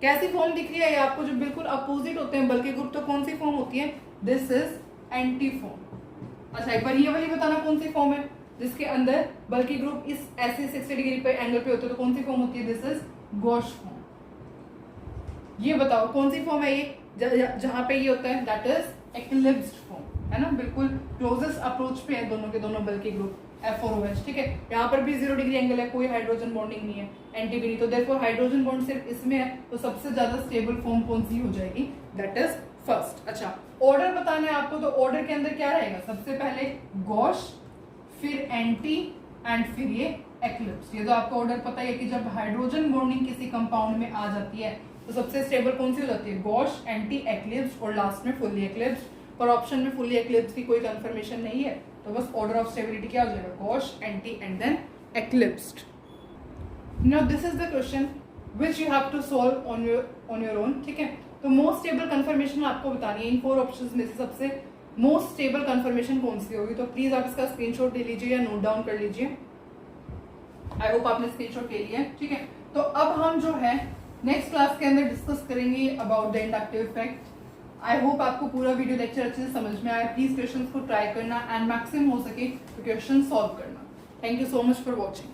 कैसी फॉर्म दिख रही है ये आपको, जो बिल्कुल अपोजिट होते हैं बल्कि ग्रुप, तो कौन सी फॉर्म होती है, दिस इज एंटी फॉर्म। अच्छा एक बार ये वाली बताना कौन सी फॉर्म है, जिसके अंदर बल्कि ग्रुप इस ऐसे 60 डिग्री पे एंगल पे होते हैं, तो कौन सी फॉर्म होती है, दिस इज गॉश फॉर्म। ये बताओ कौन सी फॉर्म है ये, जहां पे ये होता है, दैट इज एक्लिप्स्ड फॉर्म, है ना, बिल्कुल क्लोजेस्ट अप्रोच पे है दोनों के दोनों बल्कि ग्रुप F4OH, ठीक है। यहाँ पर भी 0 डिग्री एंगल है, कोई हाइड्रोजन बॉन्डिंग नहीं है, एंटी भी नहीं, तो देयरफॉर हाइड्रोजन बॉन्ड सिर्फ इसमें है, तो सबसे ज्यादा स्टेबल फॉर्म कौन सी हो जाएगी, दैट इज फर्स्ट। अच्छा ऑर्डर बताना है आपको, तो ऑर्डर के अंदर क्या रहेगा, सबसे पहले गॉश, फिर एंटी एंड फिर ये एक्लिप्स। ये तो आपको ऑर्डर पता है कि जब हाइड्रोजन बॉन्डिंग किसी कंपाउंड में आ जाती है तो सबसे स्टेबल कौन सी हो जाती है, गॉश, एंटी, एक्लिप्स और लास्ट में फुल्ली एक्लिप्स। पर ऑप्शन में फुल्ली एक्लिप्स की कोई कंफर्मेशन नहीं है, तो बस ऑर्डर ऑफ स्टेबिलिटी क्या हो जाएगा, gauche, anti and then eclipsed. Now this is the question which you have to solve on your own, ठीक है। तो मोस्ट स्टेबल कंफर्मेशन आपको बतानी है, इन 4 ऑप्शंस में से सबसे मोस्ट स्टेबल कंफर्मेशन कौन सी होगी, तो प्लीज आप इसका स्क्रीनशॉट ले लीजिए या नोट डाउन कर लीजिए। आई होप आपने स्क्रीनशॉट ले लिया है, ठीक है। तो अब हम जो है नेक्स्ट क्लास के अंदर डिस्कस करेंगे about the inductive effect. I hope आपको पूरा वीडियो लेक्चर अच्छे से समझ में आया। प्लीज क्वेश्चंस को ट्राई करना एंड मैक्सिमम हो सके तो क्वेश्चन सॉल्व करना। Thank you so much for watching.